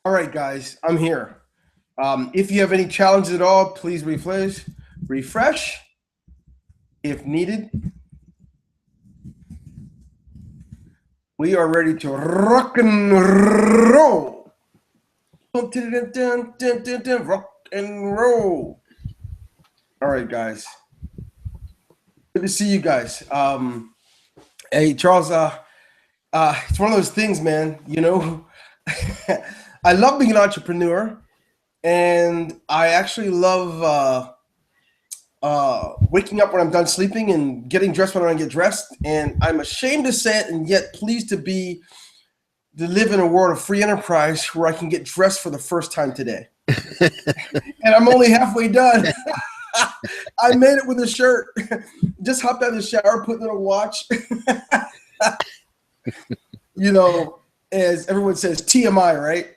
All right, guys, I'm here. If you have any challenges at all, please refresh if needed. We are ready to rock and roll. Rock and roll. All right, guys. Good to see you guys. Hey, Charles. It's one of those things, man. I love being an entrepreneur, and I actually love waking up when I'm done sleeping and getting dressed when I get dressed. And I'm ashamed to say it, and yet pleased to live in a world of free enterprise where I can get dressed for the first time today. And I'm only halfway done. I made it with a shirt. Just hopped out of the shower, put in a watch. As everyone says, TMI, right?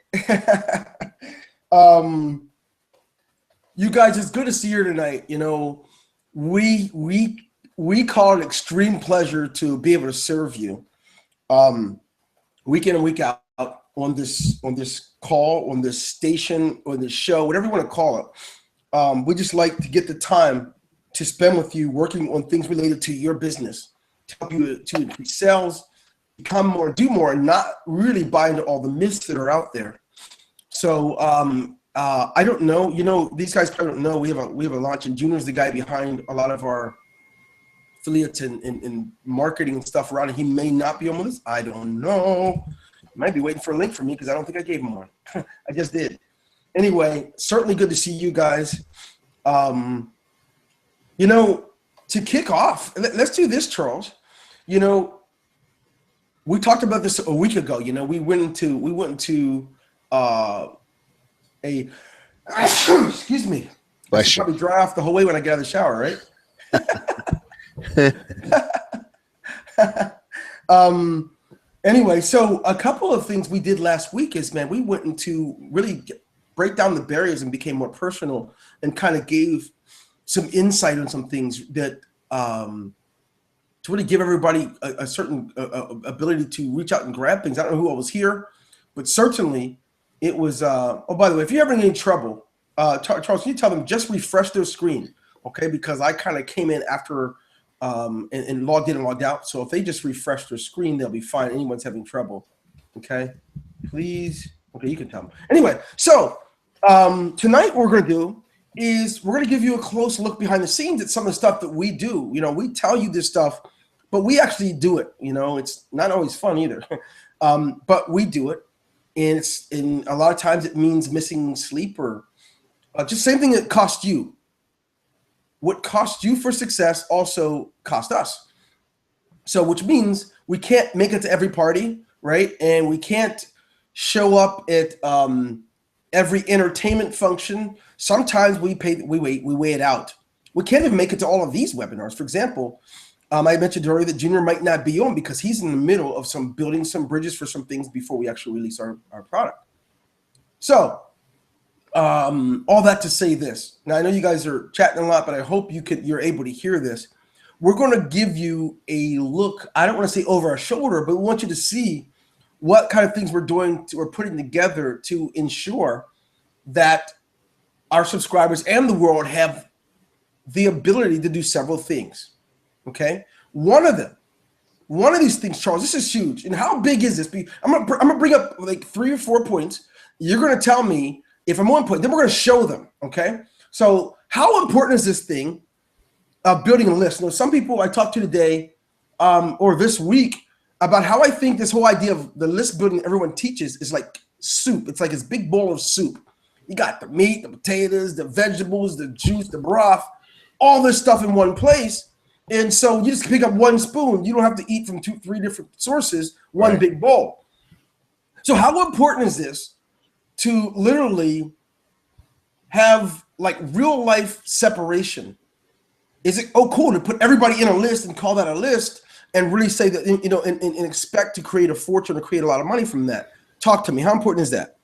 You guys, it's good to see you tonight. We call it extreme pleasure to be able to serve you, week in and week out on this call, on this station, on this show, whatever you want to call it. We just like to get the time to spend with you, working on things related to your business, to help you to increase sales, become more, do more, and not really buy into all the myths that are out there. So I don't know. These guys probably don't know. We have a launch, and Junior's the guy behind a lot of our affiliates and marketing and stuff around it. He may not be on with us. I don't know. He might be waiting for a link from me because I don't think I gave him one. I just did. Anyway, certainly good to see you guys. To kick off, let's do this, Charles. We talked about this a week ago. We went into a excuse me. I should probably dry off the whole way when I get out of the shower, right? Anyway, so a couple of things we did last week is, man, we went into really break down the barriers and became more personal and kind of gave some insight on some things that to really give everybody a certain ability to reach out and grab things. I don't know who all was here, but certainly it was, oh, by the way, if you're having any trouble, Charles, can you tell them just refresh their screen, okay? Because I kind of came in after and logged in and logged out. So if they just refresh their screen, they'll be fine. Anyone's having trouble, okay? Please, okay, you can tell them. Anyway, so tonight what we're going to do is we're going to give you a close look behind the scenes at some of the stuff that we do. We tell you this stuff, but we actually do it. It's not always fun either, but we do it. And a lot of times it means missing sleep or just same thing that cost you. What cost you for success also cost us. So which means we can't make it to every party, right? And we can't show up at every entertainment function. Sometimes we weigh it out. We can't even make it to all of these webinars. For example, I mentioned earlier that Junior might not be on because he's in the middle of building some bridges for some things before we actually release our product. So all that to say this. Now I know you guys are chatting a lot, but I hope you're able to hear this. We're going to give you a look. I don't want to say over our shoulder, but we want you to see what kind of things we're putting together to ensure that our subscribers and the world have the ability to do several things. Okay, one of these things, Charles, this is huge. And how big is this? I'm gonna bring up like 3 or 4 points. You're gonna tell me if I'm on point. Then we're gonna show them. Okay, so how important is this thing of building a list? Some people I talked to today or this week about how I think this whole idea of the list building everyone teaches is like soup. It's like this big bowl of soup. You got the meat, the potatoes, the vegetables, the juice, the broth, all this stuff in one place. And so you just pick up one spoon. You don't have to eat from 2-3 different sources, one right. Big bowl. So how important is this to literally have like real life separation? Is it cool to put everybody in a list and call that a list and really say that, and expect to create a fortune or create a lot of money from that? Talk to me. How important is that?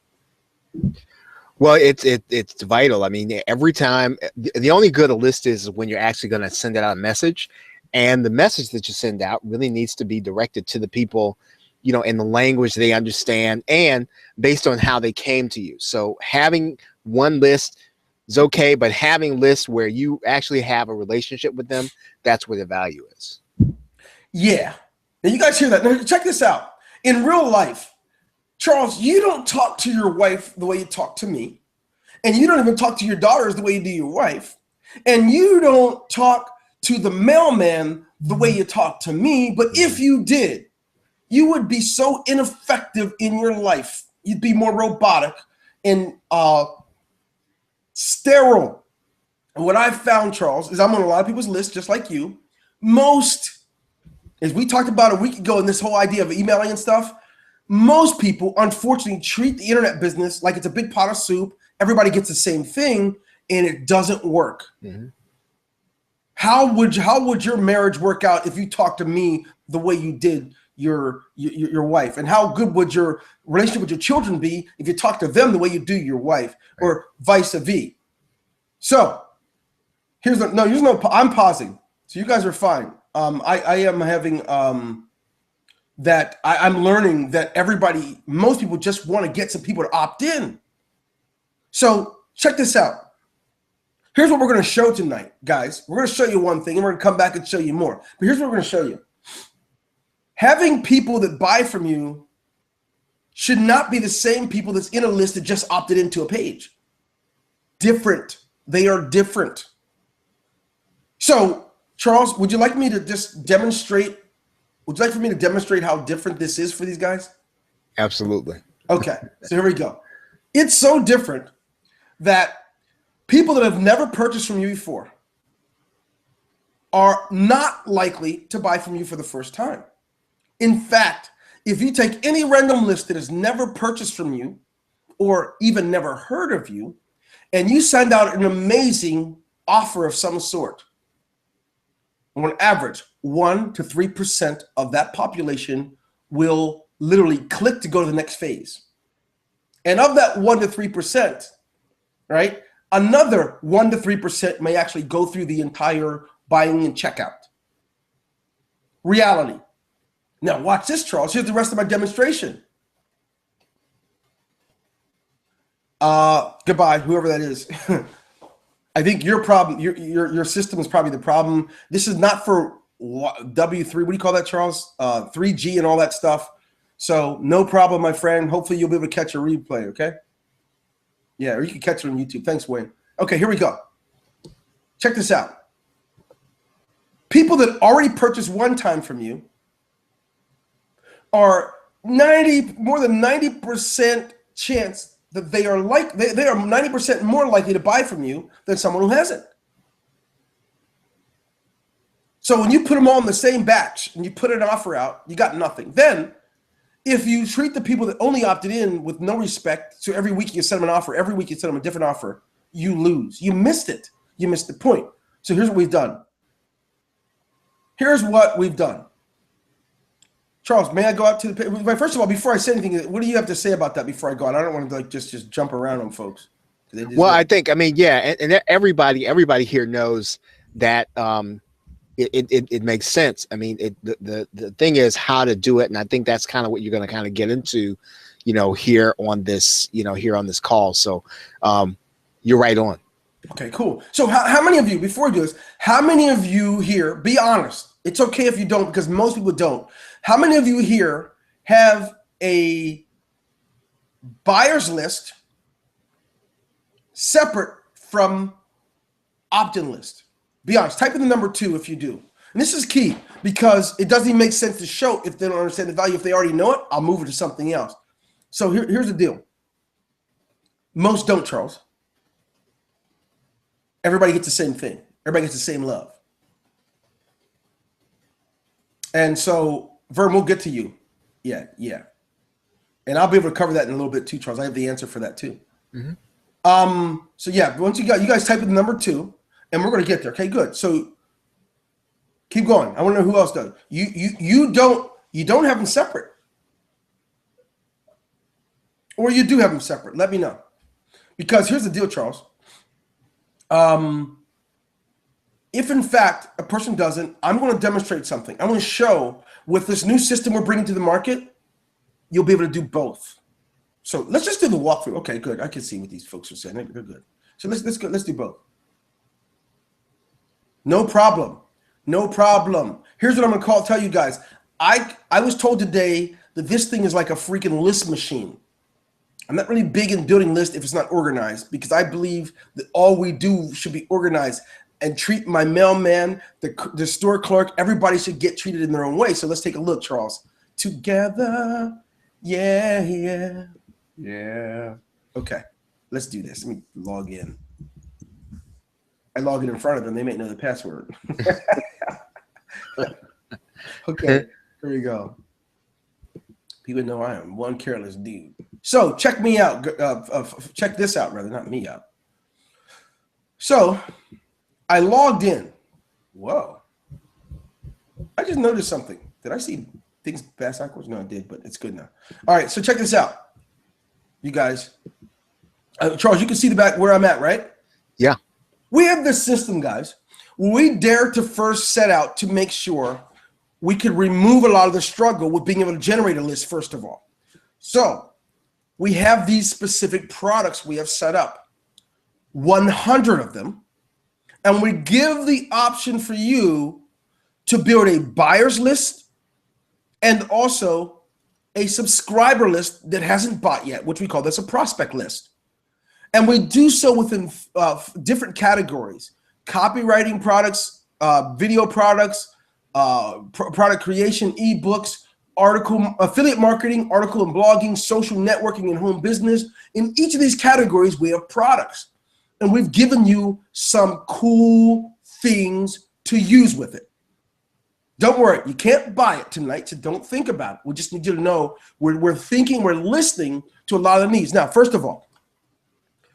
Well, it's vital. I mean, every time, the only good a list is when you're actually going to send out a message, and the message that you send out really needs to be directed to the people in the language they understand and based on how they came to you. So having one list is okay, but having lists where you actually have a relationship with them, that's where the value is. Yeah. Now you guys hear that. Now check this out. In real life, Charles, you don't talk to your wife the way you talk to me. And you don't even talk to your daughters the way you do your wife. And you don't talk to the mailman the way you talk to me. But if you did, you would be so ineffective in your life. You'd be more robotic and sterile. And what I've found, Charles, is I'm on a lot of people's lists, just like you. Most, as we talked about a week ago in this whole idea of emailing and stuff, most people, unfortunately, treat the internet business like it's a big pot of soup. Everybody gets the same thing, and it doesn't work. Mm-hmm. How would your marriage work out if you talked to me the way you did your wife? And how good would your relationship with your children be if you talk to them the way you do your wife, or vice versa? So I'm pausing. So you guys are fine. I am having I'm learning that most people just want to get some people to opt in. So check this out. Here's what we're going to show tonight, guys. We're going to show you one thing, and we're going to come back and show you more. But here's what we're going to show you. Having people that buy from you should not be the same people that's in a list that just opted into a page. Different. They are different. So, Charles, would you like me to just demonstrate? Would you like for me to demonstrate how different this is for these guys? Absolutely. Okay, so here we go. It's so different that people that have never purchased from you before are not likely to buy from you for the first time. In fact, if you take any random list that has never purchased from you or even never heard of you, and you send out an amazing offer of some sort, on average, 1 to 3% of that population will literally click to go to the next phase. And of that 1 to 3%, right, another 1 to 3% may actually go through the entire buying and checkout. Reality. Now watch this, Charles. Here's the rest of my demonstration. Goodbye, whoever that is. I think your problem, your system is probably the problem. This is not for W3. What do you call that, Charles? 3G and all that stuff. So no problem, my friend. Hopefully you'll be able to catch a replay, okay? Yeah, or you can catch it on YouTube. Thanks, Wayne. Okay, here we go. Check this out. People that already purchased one time from you are more than 90% chance that they are 90% more likely to buy from you than someone who hasn't. So when you put them all in the same batch and you put an offer out, you got nothing. Then if you treat the people that only opted in with no respect, so every week you send them an offer, every week you send them a different offer, you lose. You missed it. You missed the point. So here's what we've done. Here's what we've done. Charles, may I go out to the page? First of all, before I say anything, what do you have to say about that before I go on? I don't want to just jump around on folks. I mean, yeah, and everybody here knows that it makes sense. I mean, the thing is how to do it, and I think that's kind of what you're going to kind of get into, here on this, here on this call. So, you're right on. Okay, cool. So, how many of you, before we do this, how many of you here? Be honest. It's okay if you don't, because most people don't. How many of you here have a buyer's list separate from opt-in list? Be honest. Type in the number 2 if you do. And this is key because it doesn't even make sense to show if they don't understand the value. If they already know it, I'll move it to something else. So here's the deal. Most don't, Charles. Everybody gets the same thing. Everybody gets the same love. And so, Vern, we'll get to you. Yeah. And I'll be able to cover that in a little bit too, Charles. I have the answer for that too. Mm-hmm. So yeah, once you guys type in the number 2, and we're going to get there. Okay, good. So keep going. I want to know who else does. You don't have them separate, or you do have them separate. Let me know, because here's the deal, Charles. If in fact a person doesn't, I'm going to demonstrate something. I'm going to show with this new system we're bringing to the market, you'll be able to do both. So let's just do the walkthrough. Okay, good. I can see what these folks are saying. They're good. So let's go. Let's do both. No problem. No problem. Here's what I'm gonna tell you guys. I was told today that this thing is like a freaking list machine. I'm not really big in building lists if it's not organized, because I believe that all we do should be organized, and treat my mailman, the store clerk, everybody should get treated in their own way. So let's take a look, Charles. Together, yeah. Okay, let's do this. Let me log in. I log in front of them. They may know the password. Okay, here we go. People know I am one careless dude. So check me out. Check this out, rather, not me out. So I logged in. Whoa. I just noticed something. Did I see things backwards? No, I did, but it's good now. All right, so check this out. You guys. Charles, you can see the back where I'm at, right? Yeah. We have this system, guys. We dare to first set out to make sure we could remove a lot of the struggle with being able to generate a list, first of all. So we have these specific products we have set up, 100 of them, and we give the option for you to build a buyer's list and also a subscriber list that hasn't bought yet, which we call this a prospect list. And we do so within different categories: copywriting products, video products, product creation, ebooks, article, affiliate marketing, article and blogging, social networking, and home business. In each of these categories, we have products. And we've given you some cool things to use with it. Don't worry, you can't buy it tonight, so don't think about it. We just need you to know we're thinking, we're listening to a lot of the needs. Now, first of all,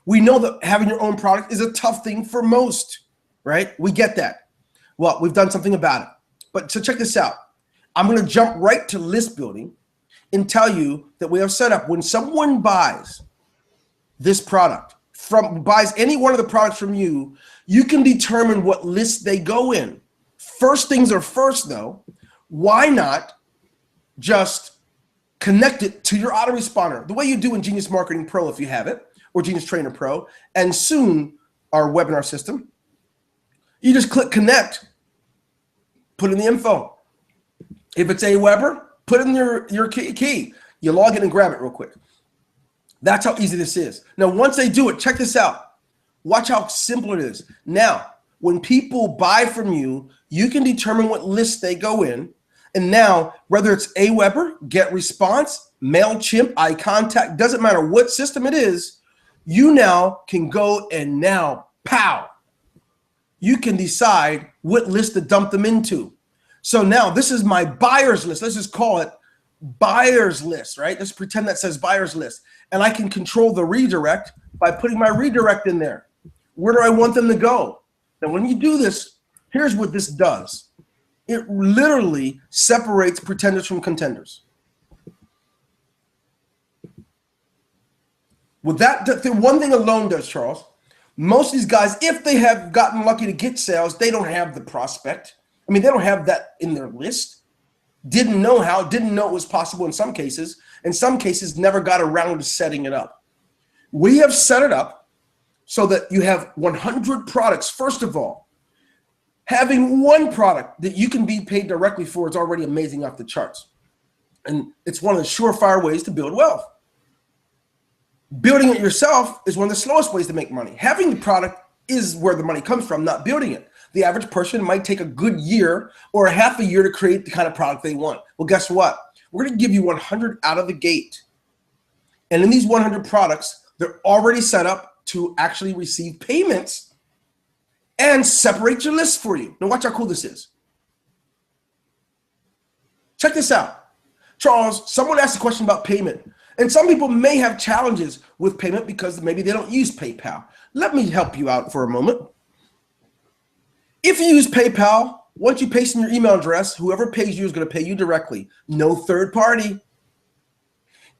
we know that having your own product is a tough thing for most, right? We get that. Well, we've done something about it. But so check this out. I'm going to jump right to list building and tell you that we have set up when someone buys this product, buys any one of the products from you, you can determine what list they go in. First things are first, though. Why not just connect it to your autoresponder the way you do in Genius Marketing Pro if you have it, or Genius Trainer Pro, and soon our webinar system. You just click connect, put in the info. If it's Aweber, put in your key. You log in and grab it real quick. That's how easy this is. Now, once they do it, check this out. Watch how simple it is. Now, when people buy from you, you can determine what list they go in. And now, whether it's Aweber, GetResponse, MailChimp, iContact, doesn't matter what system it is, you now can go and now, pow, you can decide what list to dump them into. So now this is my buyer's list. Let's just call it buyer's list, right? Let's pretend that says buyer's list. And I can control the redirect by putting my redirect in there. Where do I want them to go? Now, when you do this, here's what this does. It literally separates pretenders from contenders. With that, the one thing alone does, Charles, most of these guys, if they have gotten lucky to get sales, they don't have the prospect. I mean, they don't have that in their list. Didn't know it was possible in some cases. In some cases, never got around to setting it up. We have set it up so that you have 100 products. First of all, having one product that you can be paid directly for is already amazing off the charts. And it's one of the surefire ways to build wealth. Building it yourself is one of the slowest ways to make money. Having the product is where the money comes from, not building it. The average person might take a good year or a half a year to create the kind of product they want. Well, guess what? We're going to give you 100 out of the gate. And in these 100 products, they're already set up to actually receive payments and separate your list for you. Now watch how cool this is. Check this out. Charles, someone asked a question about payment. And some people may have challenges with payment because maybe they don't use PayPal. Let me help you out for a moment. If you use PayPal, once you paste in your email address, whoever pays you is going to pay you directly. No third party.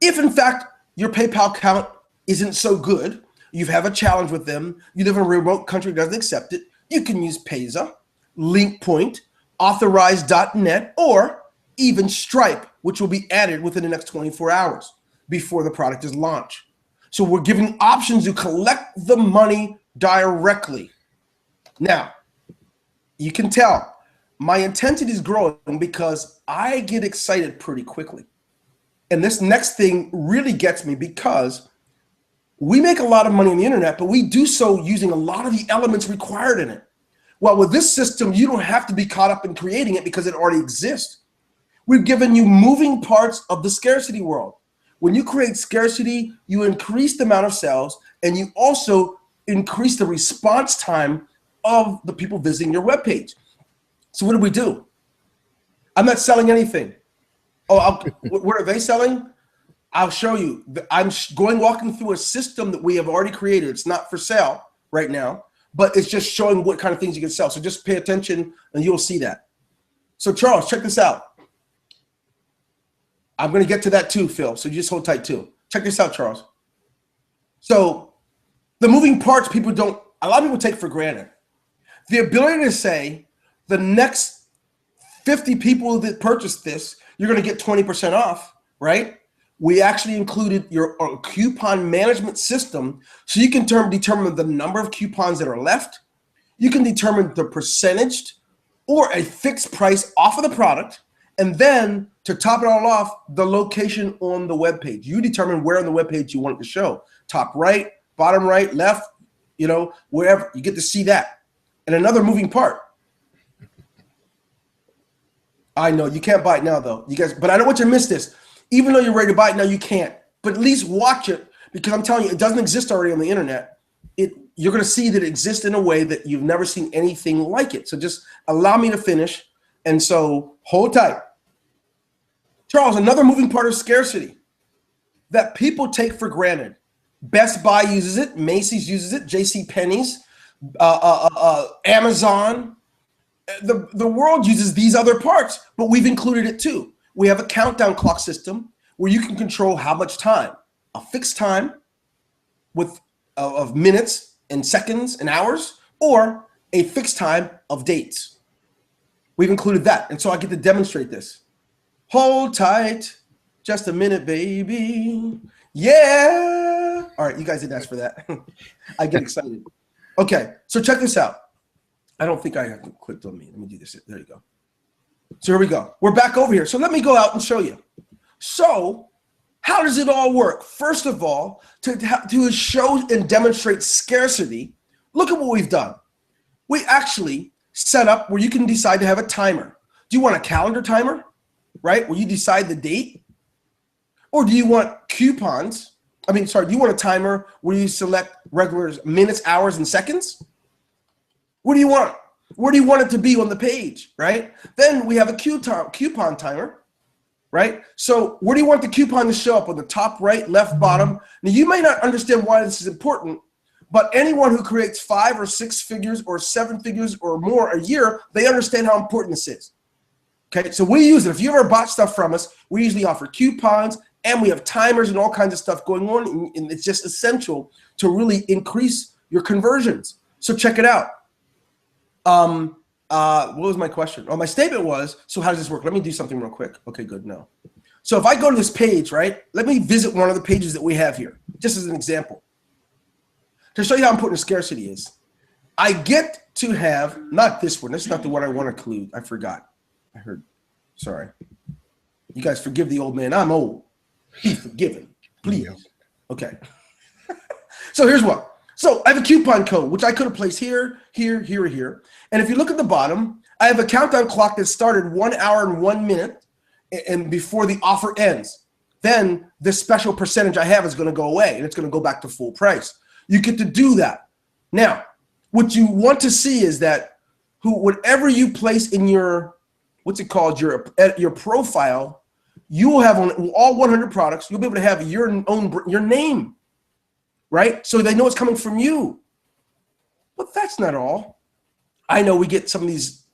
If in fact your PayPal account isn't so good, you have a challenge with them, you live in a remote country that doesn't accept it, you can use Payza, LinkPoint, Authorize.net, or even Stripe, which will be added within the next 24 hours before the product is launched. So we're giving options to collect the money directly. Now, you can tell my intensity is growing because I get excited pretty quickly. And this next thing really gets me because we make a lot of money on the internet, but we do so using a lot of the elements required in it. Well, with this system, you don't have to be caught up in creating it because it already exists. We've given you moving parts of the scarcity world. When you create scarcity, you increase the amount of sales, and you also increase the response time of the people visiting your webpage. So what do? I'm not selling anything. Oh, what are they selling? I'll show you. I'm walking through a system that we have already created. It's not for sale right now, but it's just showing what kind of things you can sell. So just pay attention and you'll see that. So Charles, check this out. I'm going to get to that too, Phil. So you just hold tight too. Check this out, Charles. So the moving parts a lot of people take for granted. The ability to say the next 50 people that purchase this, you're going to get 20% off, right? We actually included your coupon management system so you can determine the number of coupons that are left. You can determine the percentage or a fixed price off of the product. And then to top it all off, the location on the web page. You determine where on the web page you want it to show. Top right, bottom right, left, wherever. You get to see that. And another moving part. I know you can't buy it now though, you guys, but I don't want you to miss this. Even though you're ready to buy it now, you can't. But at least watch it because I'm telling you, it doesn't exist already on the internet. You're going to see that it exists in a way that you've never seen anything like it. So just allow me to finish. And so hold tight. Charles, another moving part of scarcity that people take for granted. Best Buy uses it. Macy's uses it. JCPenney's, Amazon. The world uses these other parts, but we've included it too. We have a countdown clock system where you can control how much time, a fixed time of minutes and seconds and hours, or a fixed time of dates. We've included that. And so I get to demonstrate this. Hold tight. Just a minute, baby. Yeah. All right. You guys didn't ask for that. I get excited. Okay. So check this out. I don't think I have clicked on me. Let me do this. There you go. So here we go. We're back over here. So let me go out and show you. So how does it all work? First of all, to show and demonstrate scarcity, look at what we've done. We actually set up where you can decide to have a timer. Do you want a calendar timer, right? Where you decide the date? Or do you want coupons? Do you want a timer where you select regular minutes, hours, and seconds? What do you want? Where do you want it to be on the page, right? Then we have a coupon timer, right? So where do you want the coupon to show up? On the top right, left, bottom? Now you may not understand why this is important, but anyone who creates 5 or 6 figures or 7 figures or more a year, they understand how important this is. Okay, so we use it. If you ever bought stuff from us, we usually offer coupons and we have timers and all kinds of stuff going on. And it's just essential to really increase your conversions. So check it out. What was my question? Oh, my statement was, so how does this work? Let me do something real quick. Okay, good. No. So if I go to this page, right, let me visit one of the pages that we have here, just as an example. To show you how important scarcity is. I get to have, not this one. That's not the one I want to include. I forgot. Sorry. You guys forgive the old man. I'm old. Be forgiven. Please. Okay. So here's what. So I have a coupon code, which I could have placed here, here, here, or here. And if you look at the bottom, I have a countdown clock that started 1 hour and 1 minute and before the offer ends. Then this special percentage I have is going to go away and it's going to go back to full price. You get to do that. Now, what you want to see is that whatever you place in your, what's it called, your profile, you will have on all 100 products, you'll be able to have your name. Right? So they know it's coming from you. But that's not all. I know we get some of these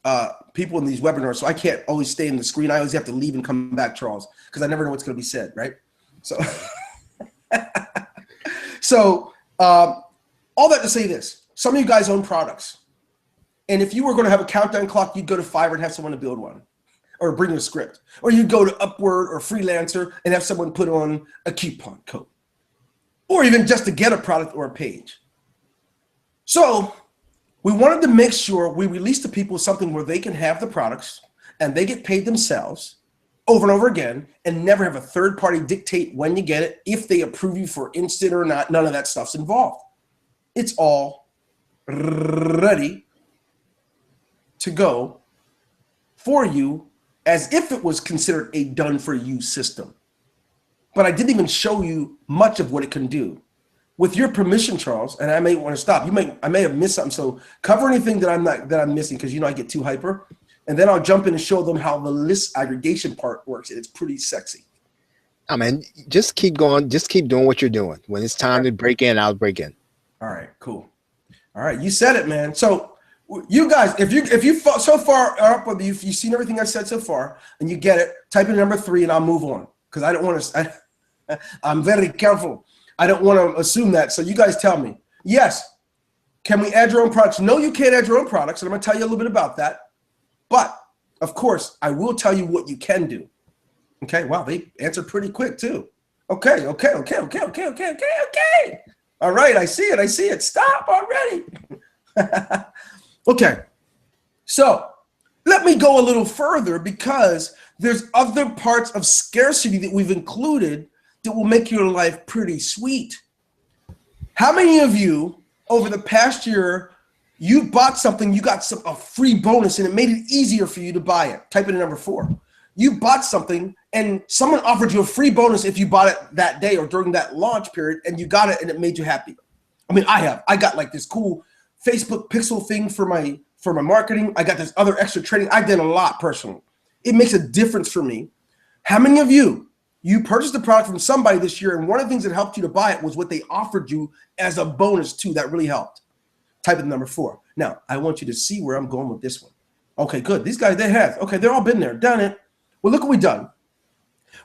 people in these webinars, so I can't always stay in the screen. I always have to leave and come back, Charles, because I never know what's going to be said, right? So, all that to say this. Some of you guys own products. And if you were going to have a countdown clock, you'd go to Fiverr and have someone to build one. or bring a script. Or you go to Upward or Freelancer and have someone put on a coupon code. Or even just to get a product or a page. So we wanted to make sure we release to people something where they can have the products and they get paid themselves over and over again and never have a third party dictate when you get it, if they approve you for instant or not. None of that stuff's involved. It's all ready to go for you as if it was considered a done for you system. But I didn't even show you much of what it can do. With your permission, Charles, and I may want to stop. I may have missed something. So cover anything that I'm missing, because I get too hyper. And then I'll jump in and show them how the list aggregation part works. And it's pretty sexy. I mean, just keep going. Just keep doing what you're doing. When it's time to break in, I'll break in. All right, cool. All right, you said it, man. So you guys, if you so far are up with you've seen everything I said so far, and you get it, type in number 3, and I'll move on, because I don't want to. I'm very careful. I don't want to assume that. So you guys tell me. Yes. Can we add your own products? No, you can't add your own products, and I'm going to tell you a little bit about that. But of course, I will tell you what you can do. Okay. Wow, they answered pretty quick too. Okay. All right, I see it. Stop already. Okay. So let me go a little further, because there's other parts of scarcity that we've included that will make your life pretty sweet. How many of you over the past year, you bought something, you got a free bonus, and it made it easier for you to buy it? Type in number 4. You bought something and someone offered you a free bonus if you bought it that day or during that launch period, and you got it and it made you happy. I mean, I got like this cool Facebook pixel thing for my marketing. I got this other extra training. I did a lot personally. It makes a difference for me. How many of you purchased a product from somebody this year, and one of the things that helped you to buy it was what they offered you as a bonus too? That really helped. Type in number 4. Now, I want you to see where I'm going with this one. Okay, good. These guys, they have. Okay, they're all been there, done it. Well, look what we've done.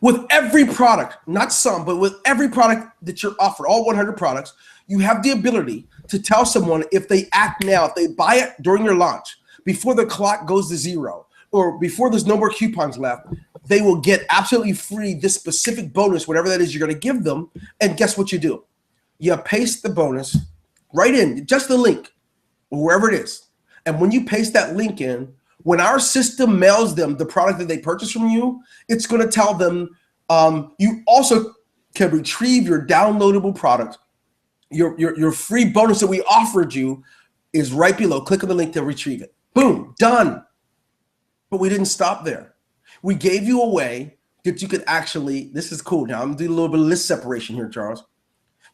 With every product, not some, but with every product that you're offered, all 100 products, you have the ability to tell someone, if they act now, if they buy it during your launch, before the clock goes to 0, or before there's no more coupons left, they will get absolutely free this specific bonus, whatever that is you're going to give them. And guess what you do? You paste the bonus right in, just the link, wherever it is. And when you paste that link in, when our system mails them the product that they purchased from you, it's going to tell them you also can retrieve your downloadable product. Your free bonus that we offered you is right below. Click on the link to retrieve it. Boom, done. But we didn't stop there. We gave you a way that you could actually, this is cool. Now I'm going to do a little bit of list separation here, Charles.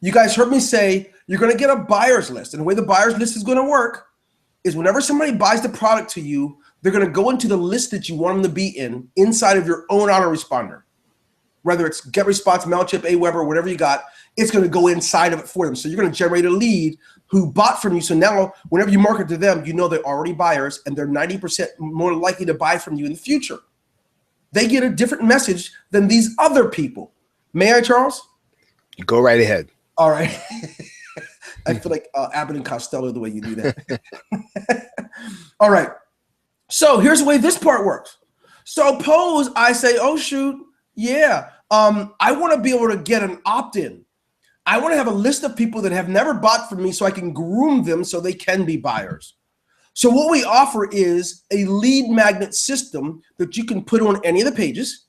You guys heard me say you're going to get a buyer's list. And the way the buyer's list is going to work is whenever somebody buys the product to you, they're going to go into the list that you want them to be in inside of your own autoresponder. Whether it's GetResponse, MailChimp, Aweber, whatever you got, it's going to go inside of it for them. So you're going to generate a lead who bought from you. So now whenever you market to them, you know they're already buyers, and they're 90% more likely to buy from you in the future. They get a different message than these other people. May I, Charles? You go right ahead. All right. I feel like Abbott and Costello the way you do that. All right. So here's the way this part works. Suppose I say, oh, shoot, yeah, I want to be able to get an opt-in. I want to have a list of people that have never bought from me so I can groom them so they can be buyers. So what we offer is a lead magnet system that you can put on any of the pages.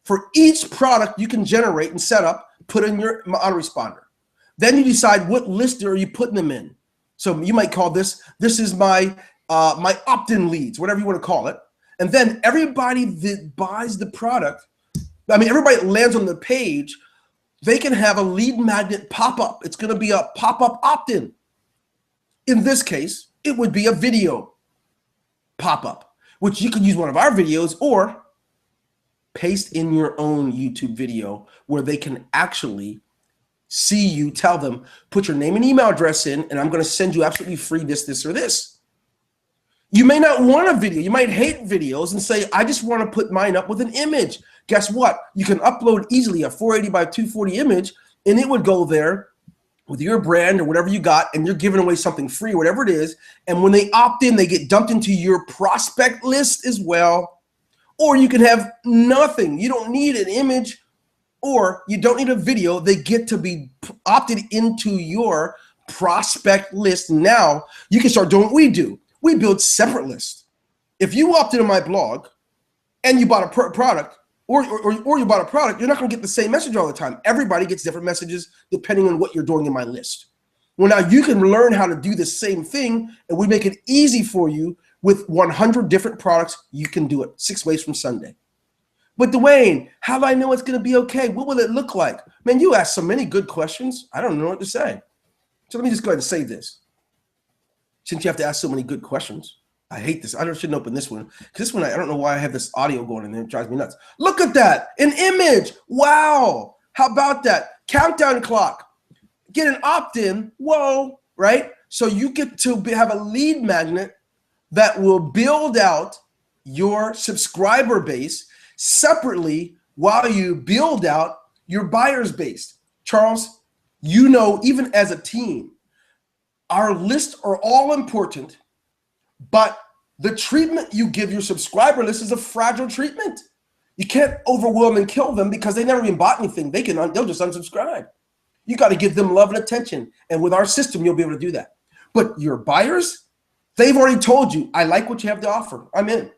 For each product you can generate and set up, put in your autoresponder. Then you decide what list are you putting them in. So you might call this is my opt-in leads, whatever you want to call it. And then everybody that buys the product, everybody that lands on the page, they can have a lead magnet pop up. It's going to be a pop-up opt-in. In this case, it would be a video pop-up, which you could use one of our videos or paste in your own YouTube video where they can actually see you, tell them, put your name and email address in, and I'm going to send you absolutely free this, or this. You may not want a video. You might hate videos and say, I just want to put mine up with an image. Guess what? You can upload easily a 480 by 240 image, and it would go there with your brand or whatever you got, and you're giving away something free, whatever it is. And when they opt in, they get dumped into your prospect list as well. or you can have nothing. You don't need an image or you don't need a video. They get to be opted into your prospect list. Now you can start doing what we do. We build separate lists. If you opt into my blog and you bought a product or you bought a product, you're not going to get the same message all the time. Everybody gets different messages depending on what you're doing in my list. Well, now you can learn how to do the same thing, and we make it easy for you with 100 different products. You can do it 6 ways from Sunday. But Dwayne, how do I know it's going to be okay? What will it look like? Man, you asked so many good questions. I don't know what to say. So let me just go ahead and say this. Since you have to ask so many good questions, I hate this. I shouldn't open this one because this one, I don't know why I have this audio going in there. It drives me nuts. Look at that. An image. Wow. How about that? Countdown clock. Get an opt-in. Whoa. Right? So you get to have a lead magnet that will build out your subscriber base separately while you build out your buyer's base. Charles, you know, even as a team, our lists are all important, but the treatment you give your subscriber list is a fragile treatment. You can't overwhelm and kill them because they never even bought anything. They'll just unsubscribe. You got to give them love and attention. And with our system, you'll be able to do that. But your buyers, they've already told you, I like what you have to offer. I'm in.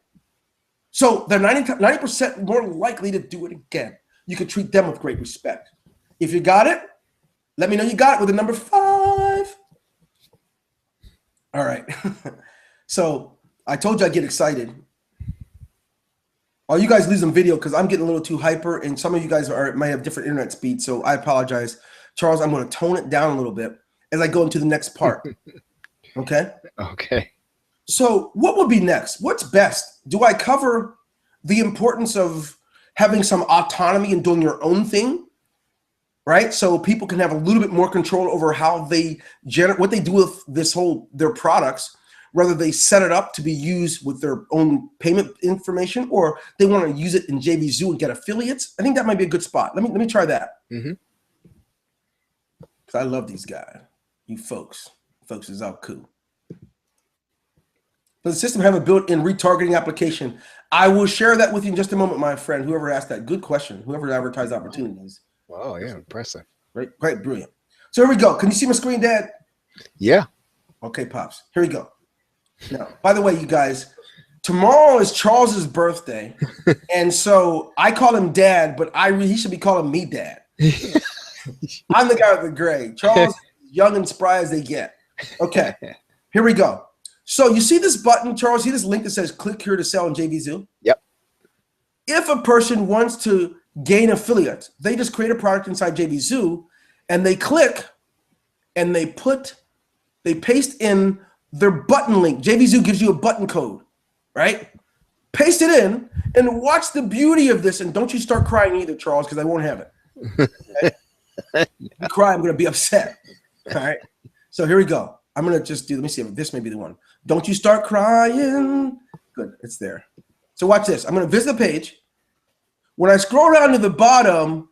So they're 90% more likely to do it again. You can treat them with great respect. If you got it, let me know you got it with the number 5. All right. So I told you I'd get excited. Oh, you guys lose some video because I'm getting a little too hyper, and some of you guys might have different internet speeds, so I apologize. Charles, I'm going to tone it down a little bit as I go into the next part. Okay? Okay. So what would be next? What's best? Do I cover the importance of having some autonomy and doing your own thing, right? So people can have a little bit more control over how they generate, what they do with their products, whether they set it up to be used with their own payment information or they want to use it in JVZoo and get affiliates. I think that might be a good spot. Let me try that. Mm-hmm. Because I love these guys, you folks. Folks is out cool. Does the system have a built-in retargeting application? I will share that with you in just a moment, my friend. Whoever asked that, good question. Whoever advertised opportunities. Oh, yeah, impressive. Right, quite brilliant. So here we go. Can you see my screen, Dad? Yeah. Okay, Pops. Here we go. Now, by the way, you guys, tomorrow is Charles's birthday, and so I call him Dad, but he should be calling me Dad. I'm the guy with the gray. Charles, young and spry as they get. Okay, here we go. So you see this button, Charles? See this link that says click here to sell in JVZoo? Yep. If a person wants to gain affiliates, they just create a product inside JVZoo and they click and they paste in their button link. JVZoo gives you a button code, right? Paste it in and watch the beauty of this. And don't you start crying either, Charles, because I won't have it. Okay? You cry, I'm going to be upset. All right. So here we go. I'm going to just let me see if this may be the one. Don't you start crying. Good. It's there. So watch this. I'm going to visit the page. When I scroll down to the bottom,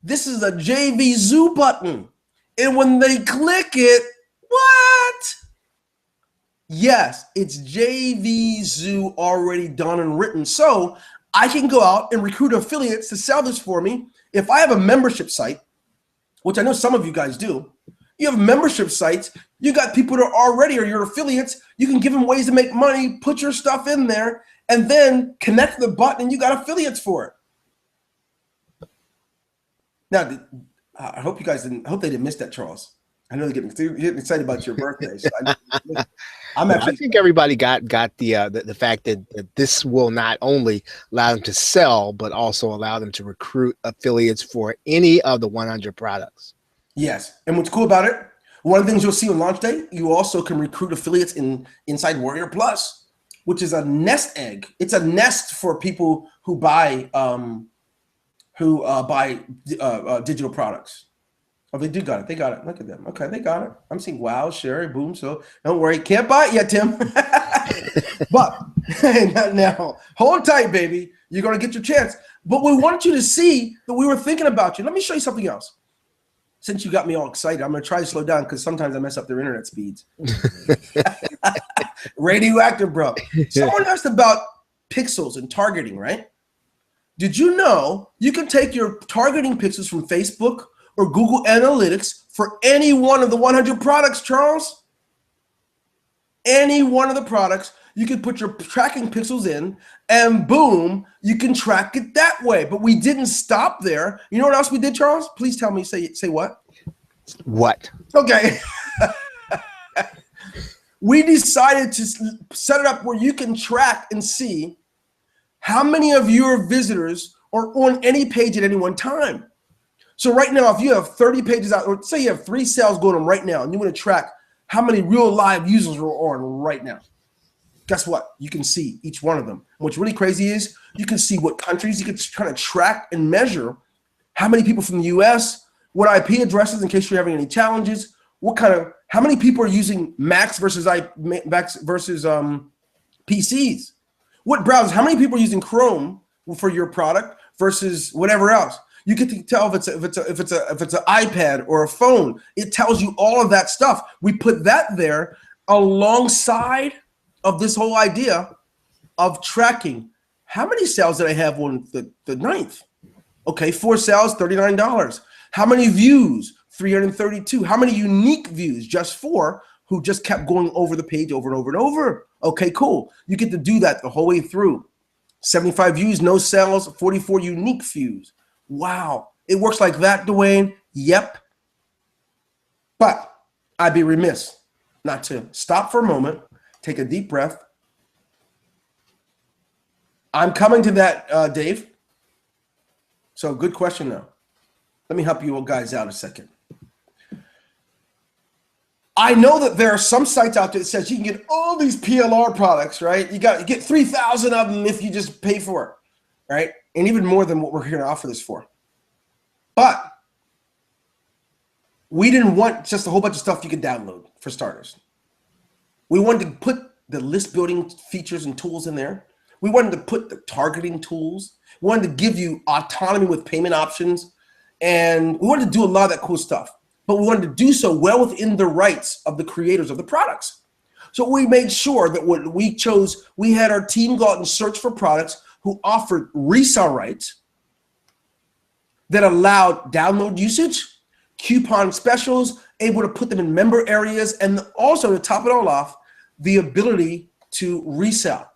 this is a JVZoo button. And when they click it, what? Yes, it's JVZoo already done and written. So I can go out and recruit affiliates to sell this for me. If I have a membership site, which I know some of you guys do, you have membership sites, you got people that are already or your affiliates, you can give them ways to make money, put your stuff in there, and then connect the button and you got affiliates for it. Now, I hope you guys didn't, I hope they didn't miss that, Charles. I know they're getting excited about your birthday. So I think everybody got the fact that this will not only allow them to sell, but also allow them to recruit affiliates for any of the 100 products. Yes. And what's cool about it, one of the things you'll see on launch day, you also can recruit affiliates inside Warrior Plus, which is a nest egg. It's a nest for people who buy digital products. Oh, they got it. They got it. Look at them. Okay, they got it. I'm seeing wow, Sherry, boom. So don't worry. Can't buy it yet, Tim. But now, hold tight, baby. You're going to get your chance. But we want you to see that we were thinking about you. Let me show you something else. Since you got me all excited, I'm going to try to slow down because sometimes I mess up their internet speeds. Radioactive, bro. Someone asked about pixels and targeting, right? Did you know you can take your targeting pixels from Facebook or Google Analytics for any one of the 100 products, Charles? Any one of the products, you can put your tracking pixels in, and boom, you can track it that way. But we didn't stop there. You know what else we did, Charles? Please tell me. Say what? What? Okay. We decided to set it up where you can track and see how many of your visitors are on any page at any one time. So right now, if you have 30 pages out, or say you have 3 sales going on right now, and you want to track how many real live users are on right now, guess what? You can see each one of them. What's really crazy is you can see what countries, you can kind of track and measure how many people from the US, what IP addresses in case you're having any challenges, how many people are using Macs versus PCs. What browsers? How many people are using Chrome for your product versus whatever else? You get to tell if it's an iPad or a phone. It tells you all of that stuff. We put that there alongside of this whole idea of tracking. How many sales did I have on the 9th? Okay, 4 sales, $39. How many views? 332. How many unique views? Just 4 who just kept going over the page over and over and over. Okay, cool. You get to do that the whole way through. 75 views, no sales, 44 unique views. Wow. It works like that, Dwayne? Yep. But I'd be remiss not to stop for a moment, take a deep breath. I'm coming to that, Dave. So good question now. Let me help you guys out a second. I know that there are some sites out there that says you can get all these PLR products, right? You get 3,000 of them if you just pay for it, right? And even more than what we're going to offer this for. But we didn't want just a whole bunch of stuff you could download for starters. We wanted to put the list building features and tools in there. We wanted to put the targeting tools. We wanted to give you autonomy with payment options. And we wanted to do a lot of that cool stuff. But we wanted to do so well within the rights of the creators of the products. So we made sure that when we chose, we had our team go out and search for products who offered resale rights that allowed download usage, coupon specials, able to put them in member areas, and also to top it all off, the ability to resell.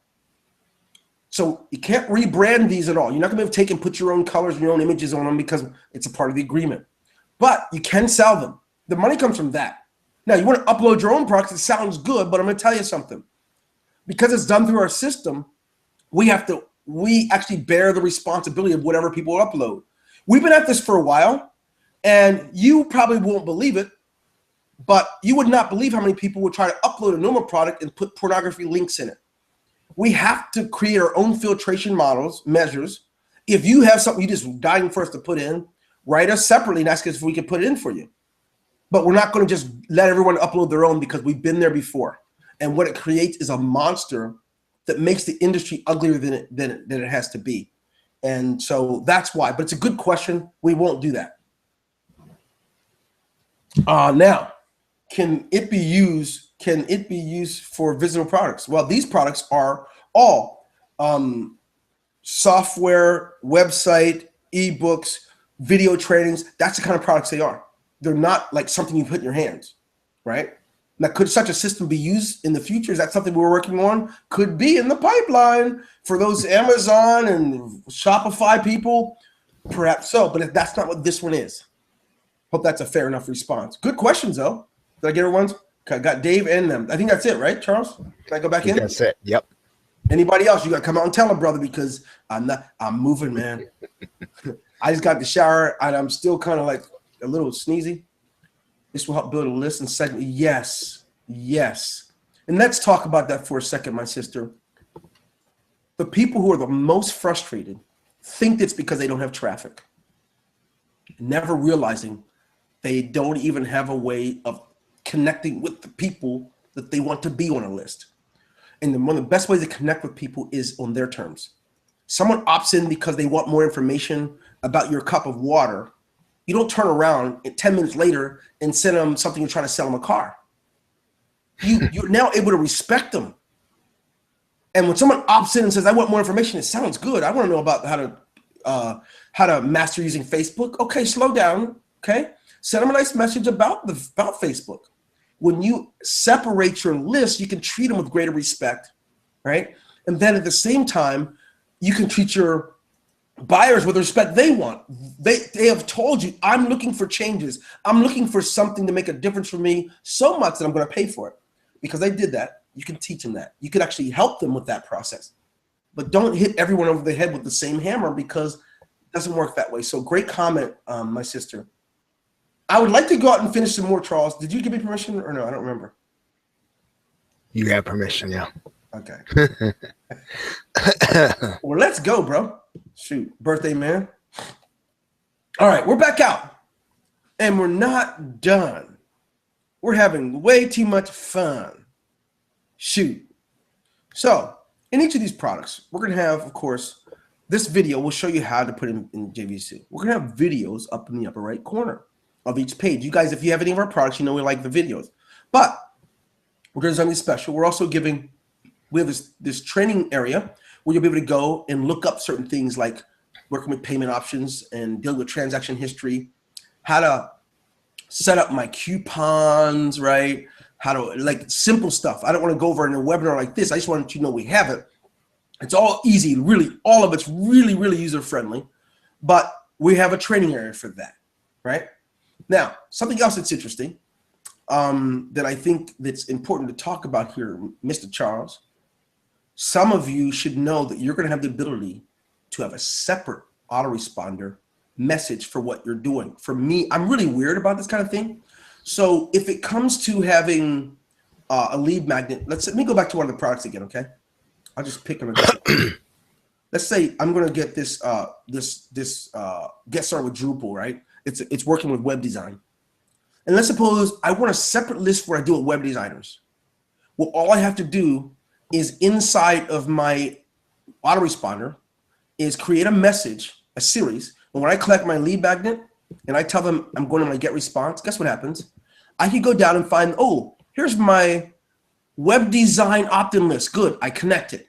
So you can't rebrand these at all. You're not going to be able to take and put your own colors and your own images on them because it's a part of the agreement. But you can sell them. The money comes from that. Now, you want to upload your own products. It sounds good, but I'm going to tell you something. Because it's done through our system, we actually bear the responsibility of whatever people upload. We've been at this for a while, and you probably won't believe it, but you would not believe how many people would try to upload a normal product and put pornography links in it. We have to create our own filtration measures. If you have something you're just dying for us to put in, write us separately and ask us if we can put it in for you. But we're not going to just let everyone upload their own because we've been there before. And what it creates is a monster that makes the industry uglier than it has to be. And so that's why. But it's a good question. We won't do that. Now, can it be used for visible products? Well, these products are all software, website, ebooks, video trainings. That's the kind of products they are. They're not like something you put in your hands, right? Now, could such a system be used in the future? Is that something we're working on? Could be in the pipeline for those Amazon and Shopify people, perhaps so. But that's not what this one is. Hope that's a fair enough response. Good questions, though. Did I get everyone's? Okay, I got Dave and them. I think that's it, right, Charles? Can I go back in? That's it. Yep. Anybody else? You got to come out and tell them, brother, because I'm moving, man. I just got the shower, and I'm still kind of like a little sneezy. This will help build a list and segment. Yes. And let's talk about that for a second, my sister. The people who are the most frustrated think it's because they don't have traffic, never realizing they don't even have a way of connecting with the people that they want to be on a list. And one of the best ways to connect with people is on their terms. Someone opts in because they want more information about your cup of water. You don't turn around 10 minutes later and send them something you're trying to sell them a car. You're now able to respect them. And when someone opts in and says, I want more information, it sounds good. I want to know about how to how to master using Facebook. Okay, slow down. Okay, send them a nice message about Facebook. When you separate your list, you can treat them with greater respect, right? And then at the same time, you can treat your buyers with the respect they want. They have told you, I'm looking for changes. I'm looking for something to make a difference for me so much that I'm going to pay for it. Because they did that, you can teach them that. You could actually help them with that process. But don't hit everyone over the head with the same hammer, because it doesn't work that way. So great comment, my sister. I would like to go out and finish some more, Charles. Did you give me permission or no? I don't remember. You have permission, yeah. Okay. Well, let's go, bro. Shoot, birthday man. All right, we're back out. And we're not done. We're having way too much fun. Shoot. So, in each of these products, we're going to have, of course, this video will show you how to put in JVC. We're going to have videos up in the upper right corner of each page. You guys, if you have any of our products, you know we like the videos. But we're doing something special. We're also giving, we have this training area where you'll be able to go and look up certain things like working with payment options and dealing with transaction history, how to set up my coupons, right? How to, like, simple stuff. I don't want to go over in a webinar like this. I just wanted you to know we have it. It's all easy, really. All of it's really, really user-friendly. But we have a training area for that, right? Now, something else that's interesting that I think that's important to talk about here, Mr. Charles, some of you should know that you're going to have the ability to have a separate autoresponder message for what you're doing. For me, I'm really weird about this kind of thing. So if it comes to having a lead magnet, let me go back to one of the products again, okay? I'll just pick them. Let's say I'm going to get this Get Started with Drupal, right? It's working with web design. And let's suppose I want a separate list where I deal with web designers. Well, all I have to do is inside of my autoresponder is create a message, a series. And when I collect my lead magnet and I tell them I'm going to my get response, guess what happens? I can go down and find, oh, here's my web design opt-in list. Good, I connect it.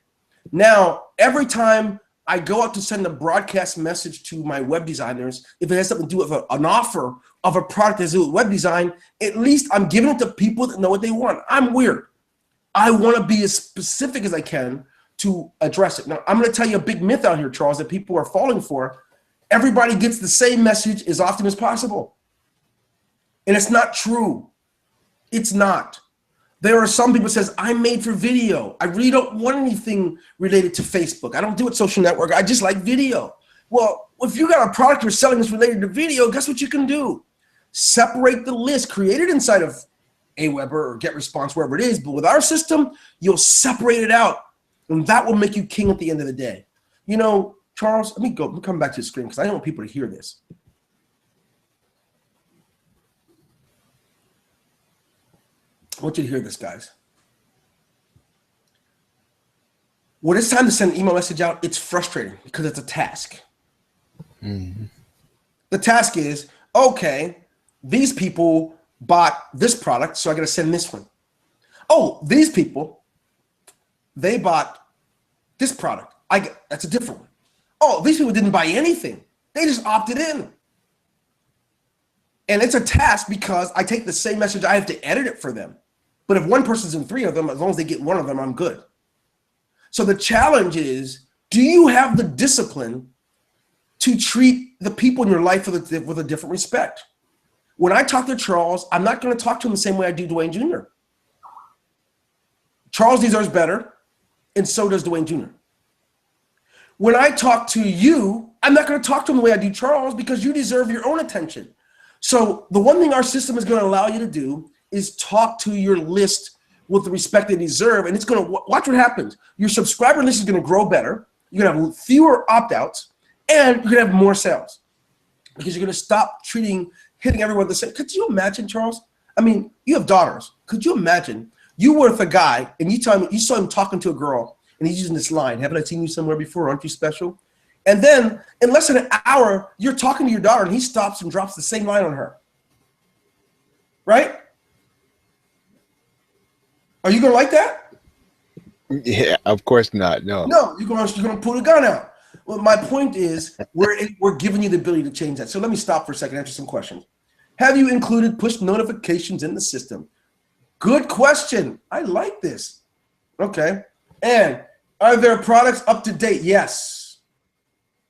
Now, every time I go out to send a broadcast message to my web designers, if it has something to do with an offer of a product that's with web design, at least I'm giving it to people that know what they want. I'm weird. I want to be as specific as I can to address it. Now, I'm going to tell you a big myth out here, Charles, that people are falling for. Everybody gets the same message as often as possible. And it's not true. It's not. There are some people that says, I'm made for video. I really don't want anything related to Facebook. I don't do it social network. I just like video. Well, if you got a product you're selling that's related to video, guess what you can do? Separate the list, create it inside of Aweber or GetResponse, wherever it is. But with our system, you'll separate it out. And that will make you king at the end of the day. You know, Charles, let me come back to the screen because I don't want people to hear this. I want you to hear this, guys. When it's time to send an email message out, it's frustrating because it's a task. Mm-hmm. The task is, okay, these people bought this product, so I got to send this one. Oh, these people, they bought this product. That's a different one. Oh, these people didn't buy anything. They just opted in. And it's a task because I take the same message, I have to edit it for them. But if one person's in three of them, as long as they get one of them, I'm good. So the challenge is, do you have the discipline to treat the people in your life with a different respect? When I talk to Charles, I'm not going to talk to him the same way I do Dwayne Jr. Charles deserves better, and so does Dwayne Jr. When I talk to you, I'm not going to talk to him the way I do Charles because you deserve your own attention. So the one thing our system is going to allow you to do is talk to your list with the respect they deserve, and it's going to watch what happens. Your subscriber list is going to grow better. You're going to have fewer opt-outs, and you're going to have more sales because you're going to stop hitting everyone the same. Could you imagine, Charles? I mean, you have daughters. Could you imagine you were with a guy and you saw him talking to a girl and he's using this line, haven't I seen you somewhere before? Aren't you special? And then in less than an hour, you're talking to your daughter and he stops and drops the same line on her. Right? Are you going to like that? Yeah, of course not. No. No, you're going to pull the gun out. Well, my point is we're giving you the ability to change that. So let me stop for a second and answer some questions. Have you included push notifications in the system? Good question. I like this. Okay. And are their products up to date? Yes.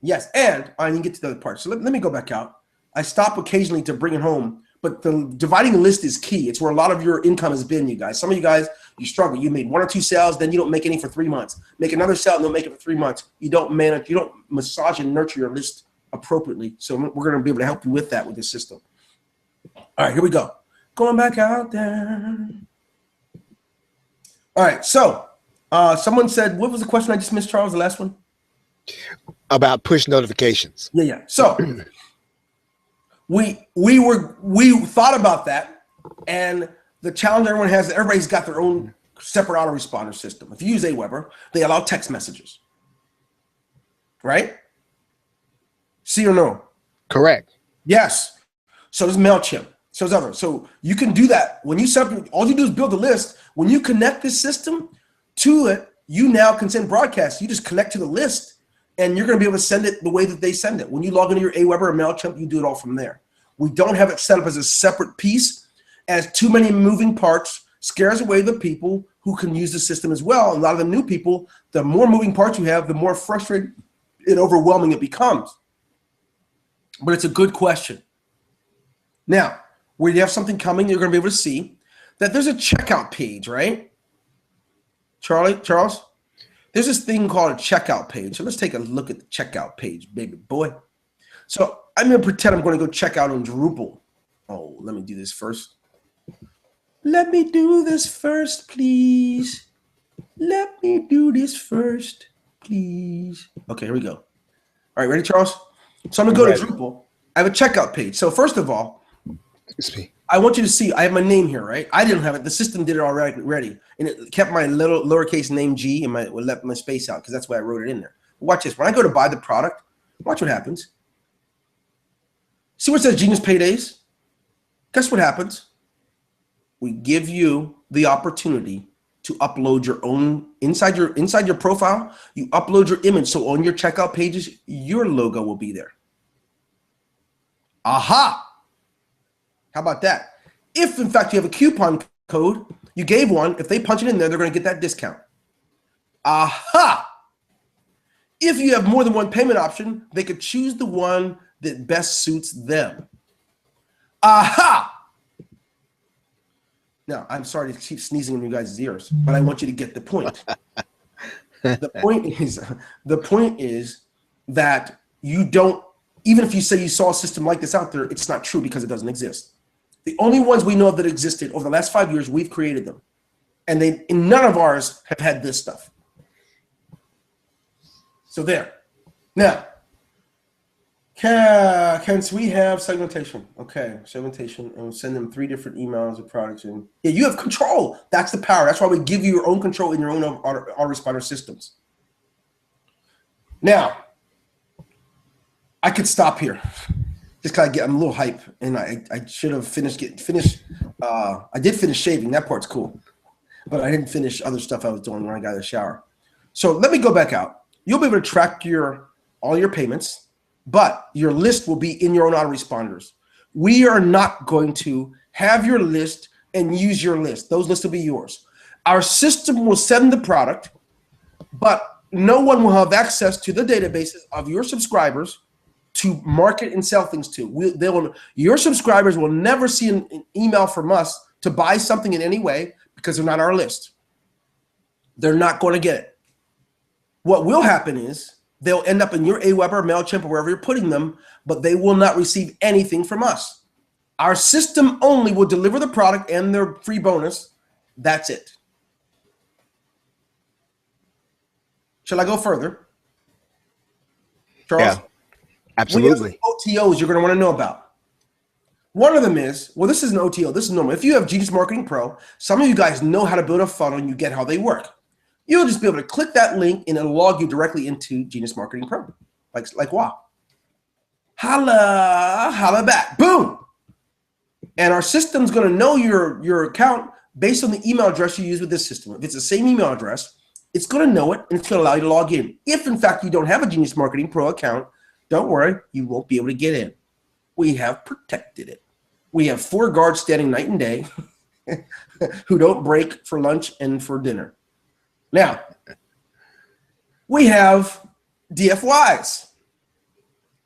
Yes. And I didn't get to the other part. So let me go back out. I stop occasionally to bring it home, but dividing the list is key. It's where a lot of your income has been, you guys. Some of you guys, you struggle. You made 1 or 2 sales, then you don't make any for 3 months. Make another sale and don't make it for 3 months. You don't manage, you don't massage and nurture your list appropriately. So we're going to be able to help you with that with this system. All right, here we go. Going back out there. All right, so someone said, what was the question I just missed, Charles, the last one? About push notifications. Yeah. So we thought about that, and the challenge everyone has is everybody's got their own separate autoresponder system. If you use Aweber, they allow text messages, right? See or no? Correct. Yes. So does MailChimp. So does others. So you can do that. When you set up, all you do is build a list. When you connect this system to it, you now can send broadcasts. You just connect to the list, and you're going to be able to send it the way that they send it. When you log into your Aweber or MailChimp, you do it all from there. We don't have it set up as a separate piece, as too many moving parts scares away the people who can use the system as well. A lot of the new people, the more moving parts you have, the more frustrating and overwhelming it becomes. But it's a good question. Now, where you have something coming, you're going to be able to see that there's a checkout page, right? Charles? There's this thing called a checkout page. So let's take a look at the checkout page, baby boy. So I'm going to pretend I'm going to go check out on Drupal. Oh, let me do this first. Let me do this first, please. Let me do this first, please. Okay, here we go. All right, ready, Charles? So I'm going to go to Drupal. I have a checkout page. So first of all, I want you to see, I have my name here, right? I didn't have it. The system did it already. And it kept my little lowercase name G and left my space out because that's why I wrote it in there. Watch this. When I go to buy the product, watch what happens. See where it says Genius Paydays? Guess what happens? We give you the opportunity to upload your own, inside your profile, you upload your image. So on your checkout pages, your logo will be there. Aha! How about that? If, in fact, you have a coupon code, you gave one, if they punch it in there, they're going to get that discount. Aha! If you have more than one payment option, they could choose the one that best suits them. Aha! Now, I'm sorry to keep sneezing in you guys' ears, but I want you to get the point. The point is that you don't, even if you say you saw a system like this out there, it's not true because it doesn't exist. The only ones we know of that existed over the last 5 years, we've created them. And none of ours have had this stuff. So there. Now, can we have segmentation? Okay, segmentation, and we'll send them 3 different emails of products. And yeah, you have control. That's the power. That's why we give you your own control in your own autoresponder systems. Now, I could stop here. Just kind of I'm a little hype, and I should have finished. I did finish shaving. That part's cool, but I didn't finish other stuff I was doing when I got out of the shower. So let me go back out. You'll be able to track all your payments, but your list will be in your own autoresponders. We are not going to have your list and use your list. Those lists will be yours. Our system will send the product, but no one will have access to the databases of your subscribers to market and sell things to. Your subscribers will never see an email from us to buy something in any way because they're not on our list. They're not going to get it. What will happen is they'll end up in your Aweber, MailChimp, or wherever you're putting them, but they will not receive anything from us. Our system only will deliver the product and their free bonus. That's it. Shall I go further? Charles? Yeah. Absolutely. OTOs you're going to want to know about. One of them is, well, this is an OTO. This is normal. If you have Genius Marketing Pro, some of you guys know how to build a funnel and you get how they work. You'll just be able to click that link and it'll log you directly into Genius Marketing Pro. Like wow. Holla back. Boom. And our system's going to know your account based on the email address you use with this system. If it's the same email address, It's going to know it, and it's going to allow you to log in. If, in fact, you don't have a Genius Marketing Pro account, don't worry, you won't be able to get in. We have protected it. We have 4 guards standing night and day who don't break for lunch and for dinner. Now, we have DFYs.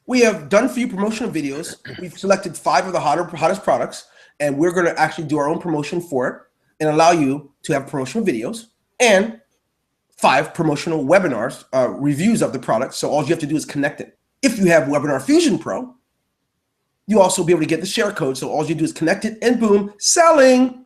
We have done for you promotional videos. We've selected 5 of the hottest products, and we're going to actually do our own promotion for it and allow you to have promotional videos and 5 promotional webinars, reviews of the product. So all you have to do is connect it. If you have Webinar Fusion Pro, you'll also be able to get the share code. So all you do is connect it and boom, selling.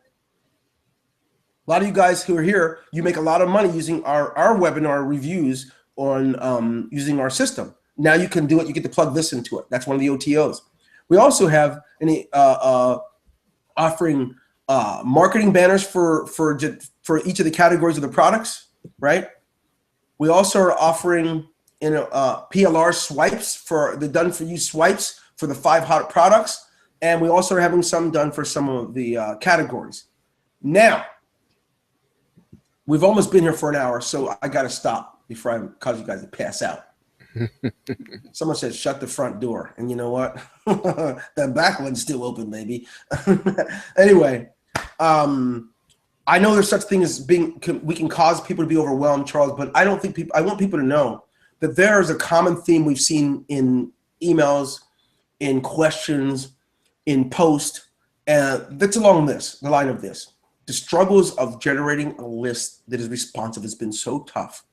A lot of you guys who are here, you make a lot of money using our webinar reviews on using our system. Now you can do it. You get to plug this into it. That's one of the OTOs. We also have offering marketing banners for each of the categories of the products, right? We also are offering PLR swipes for the done for you swipes for the 5 hot products, and we also are having some done for some of the categories. Now, we've almost been here for an hour, so I got to stop before I cause you guys to pass out. Someone said shut the front door, and you know what? The back one's still open, baby. Anyway, I know there's such thing as we can cause people to be overwhelmed, Charles, but I don't think I want people to know that there is a common theme we've seen in emails, in questions, in posts, and that's along the line of this. The struggles of generating a list that is responsive has been so tough.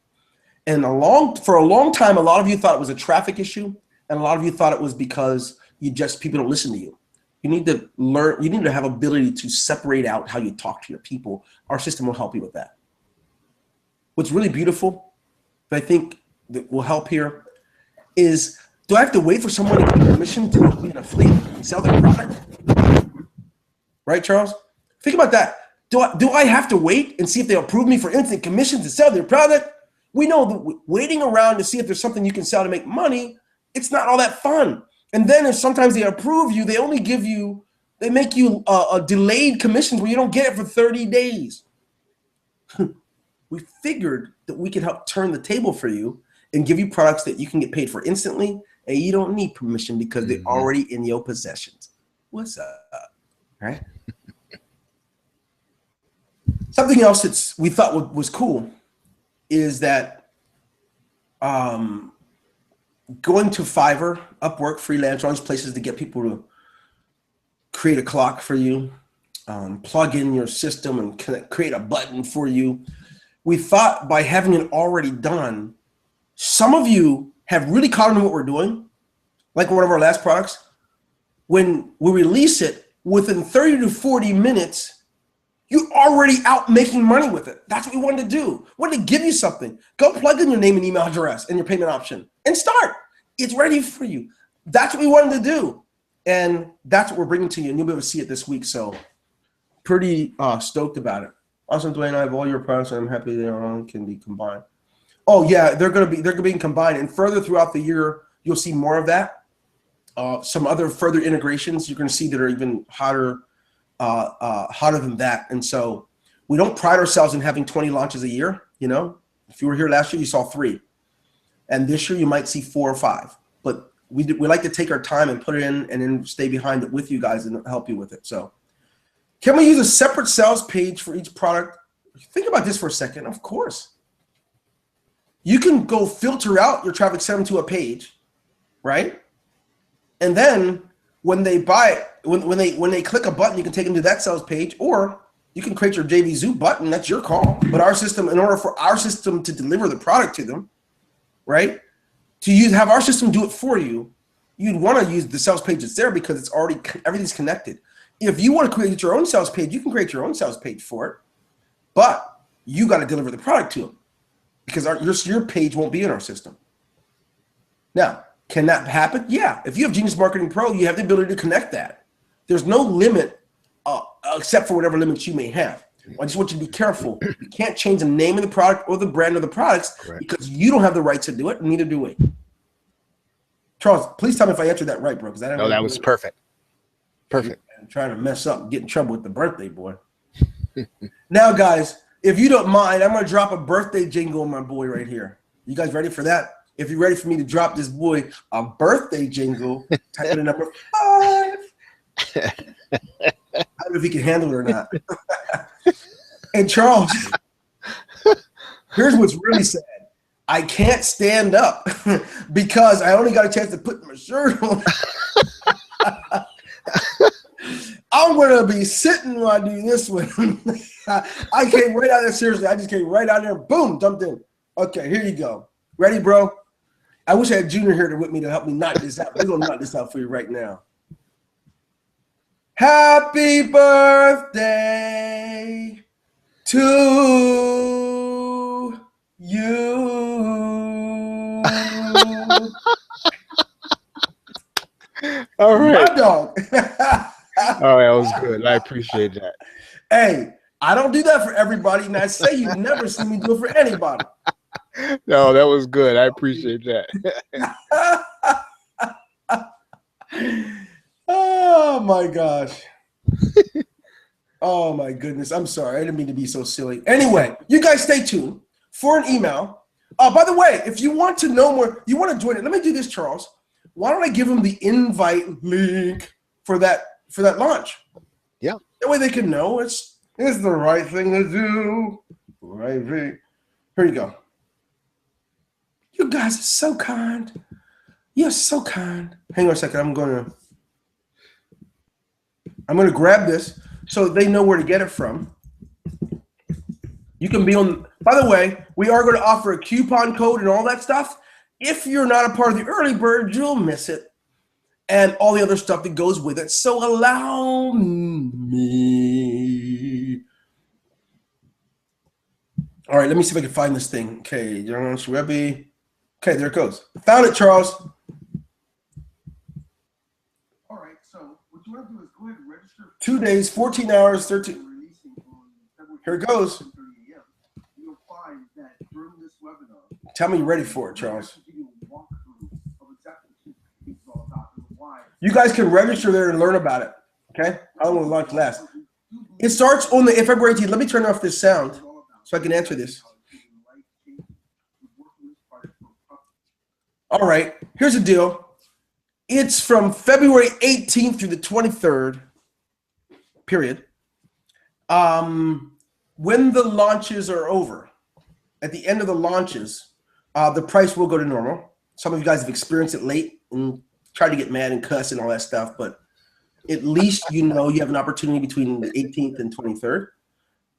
And for a long time, a lot of you thought it was a traffic issue, and a lot of you thought it was because people don't listen to you. You need to learn, you need to have ability to separate out how you talk to your people. Our system will help you with that. What's really beautiful, that I think that will help here, is do I have to wait for someone to give me permission to be in a fleet and sell their product? Right, Charles? Think about that. Do I have to wait and see if they approve me for instant commission to sell their product? We know that waiting around to see if there's something you can sell to make money, it's not all that fun. And then if sometimes they approve you, they only give you, they make you a delayed commissions where you don't get it for 30 days. We figured that we could help turn the table for you and give you products that you can get paid for instantly, and you don't need permission because they're already in your possessions. What's up? Right? Something else that we thought was cool is that going to Fiverr, Upwork, Freelance, all these places to get people to create a clock for you, plug in your system and create a button for you. We thought by having it already done, some of you have really caught on to what we're doing, like one of our last products. When we release it, within 30 to 40 minutes, you're already out making money with it. That's what we wanted to do. We wanted to give you something. Go plug in your name and email address and your payment option and start. It's ready for you. That's what we wanted to do. And that's what we're bringing to you. And you'll be able to see it this week. So pretty stoked about it. Awesome, Dwayne. I have all your products and I'm happy they all can be combined. Oh yeah, they're gonna be combined. And further throughout the year, you'll see more of that. Some other further integrations you're gonna see that are even hotter than that. And so we don't pride ourselves in having 20 launches a year. You know, if you were here last year, you saw 3, and this year you might see 4 or 5, but we like to take our time and put it in and then stay behind it with you guys and help you with it. So can we use a separate sales page for each product? Think about this for a second. Of course, you can go filter out your traffic, send them to a page, right? And then when they buy it, when they click a button, you can take them to that sales page, or you can create your JVZoo button. That's your call. But our system, in order for our system to deliver the product to them, right? Have our system do it for you, you'd want to use the sales page that's there because it's already, everything's connected. If you want to create your own sales page, you can create your own sales page for it, but you got to deliver the product to them because your page won't be in our system. Now, can that happen? Yeah. If you have Genius Marketing Pro, you have the ability to connect that. There's no limit except for whatever limits you may have. I just want you to be careful. You can't change the name of the product or the brand of the products because you don't have the right to do it, and neither do we. Charles, please tell me if I answered that right, bro. No, that was perfect. Perfect. I'm trying to mess up and get in trouble with the birthday boy. Now, guys, if you don't mind, I'm gonna drop a birthday jingle on my boy right here. You guys ready for that? If you're ready for me to drop this boy a birthday jingle, type in the number 5. I don't know if he can handle it or not. And Charles, here's what's really sad. I can't stand up because I only got a chance to put my shirt on. I'm going to be sitting while I do this one. I came right out there, seriously. I just came right out there, boom, jumped in. Okay, here you go. Ready, bro? I wish I had Junior here with me to help me knock this out. We're going to knock this out for you right now. Happy birthday to you. All right. My dog. Oh, that was good. I appreciate that. Hey, I don't do that for everybody, and I say you never see me do it for anybody. No, that was good. I appreciate that. Oh my gosh. Oh my goodness. I'm sorry. I didn't mean to be so silly. Anyway, you guys stay tuned for an email. By the way, if you want to know more, you want to join it. Let me do this, Charles. Why don't I give them the invite link for that launch? Yeah. That way they can know it's the right thing to do. Right thing. Here you go. You guys are so kind. You're so kind. Hang on a second. I'm gonna grab this so they know where to get it from. You can be on. By the way, we are going to offer a coupon code and all that stuff. If you're not a part of the early bird, you'll miss it, and all the other stuff that goes with it. So allow me. All right, let me see if I can find this thing. Okay, John Schwebi. Okay, there it goes. Found it, Charles. All right, so what you want to do is go ahead and register. 2 days, 14 hours, 13. Here it goes. Tell me you're ready for it, Charles. You guys can register there and learn about it. Okay? How long will the launch last? It starts on the February 18th. Let me turn off this sound so I can answer this. All right, here's the deal. It's from February 18th through the 23rd, period. When the launches are over, at the end of the launches, the price will go to normal. Some of you guys have experienced it late and tried to get mad and cuss and all that stuff, but at least you know you have an opportunity between the 18th and 23rd.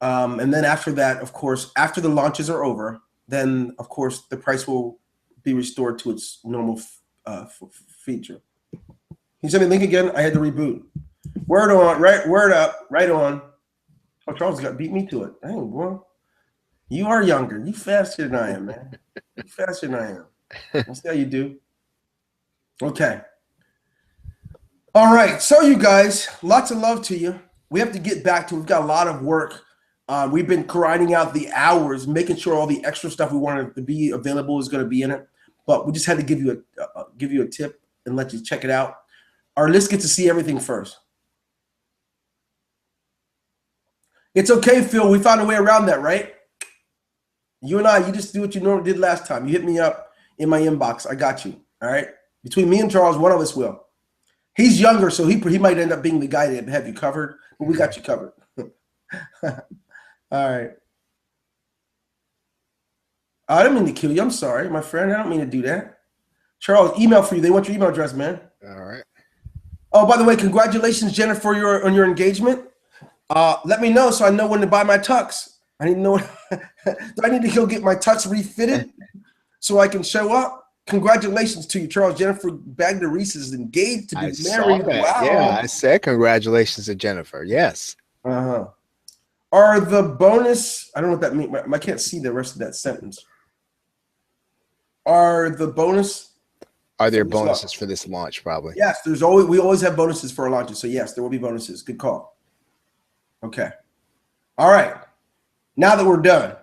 And then after that, of course, after the launches are over, then, of course, the price will be restored to its normal feature. Can you send me the link again? I had to reboot. Word on, right? Word up, right on. Oh, Charles got beat me to it. Dang, boy. You are younger. You faster than I am, man. You faster than I am. That's how you do. Okay. All right. So, you guys, lots of love to you. We have to get back to it. We've got a lot of work. We've been grinding out the hours, making sure all the extra stuff we wanted to be available is going to be in it. But we just had to give you a tip and let you check it out. Our list gets to see everything first. It's okay, Phil. We found a way around that, right? You and I, you just do what you normally did last time. You hit me up in my inbox. I got you. All right. Between me and Charles, one of us will. He's younger, so he might end up being the guy that have you covered, but we got you covered. All right. I didn't mean to kill you. I'm sorry, my friend. I don't mean to do that. Charles, email for you. They want your email address, man. All right. Oh, by the way, congratulations, Jennifer, on your engagement. Let me know so I know when to buy my tux. I need to know. Do I need to go get my tux refitted so I can show up? Congratulations to you, Charles. Jennifer Bagner Reese is engaged to be married. Wow. Yeah, I said congratulations to Jennifer. Yes. Uh-huh. Are the bonus, I don't know what that means. I can't see the rest of that sentence. Are there bonuses for this launch? Probably. Yes, we always have bonuses for our launches. So yes, there will be bonuses. Good call. Okay. All right. Now that we're done,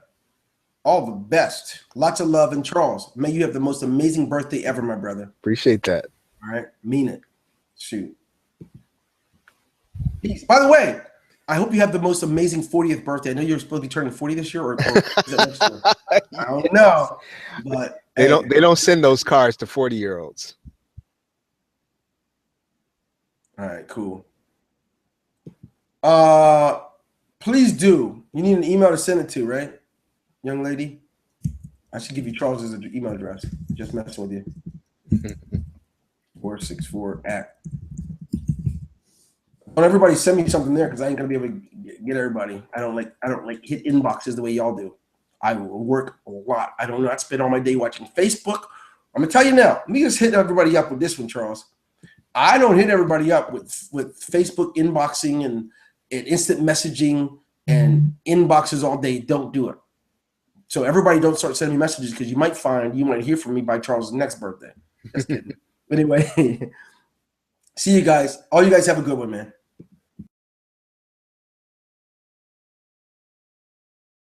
all the best. Lots of love. And Charles, may you have the most amazing birthday ever, my brother. Appreciate that. All right. Mean it. Shoot. Peace. By the way, I hope you have the most amazing 40th birthday. I know you're supposed to be turning 40 this year, or is it next year? I don't know, but They don't send those cards to 40-year-olds. All right, cool. Please do. You need an email to send it to, right, young lady? I should give you Charles's email address. Just messing with you. 464 at. Don't everybody send me something there because I ain't gonna be able to get everybody. I don't like hit inboxes the way y'all do. I will work a lot. I don't not spend all my day watching Facebook. I'm gonna tell you now. Let me just hit everybody up with this one, Charles. I don't hit everybody up with Facebook inboxing and instant messaging and inboxes all day. Don't do it. So everybody don't start sending me messages because you might find you might hear from me by Charles' next birthday. Just kidding. Anyway, see you guys. All you guys have a good one, man.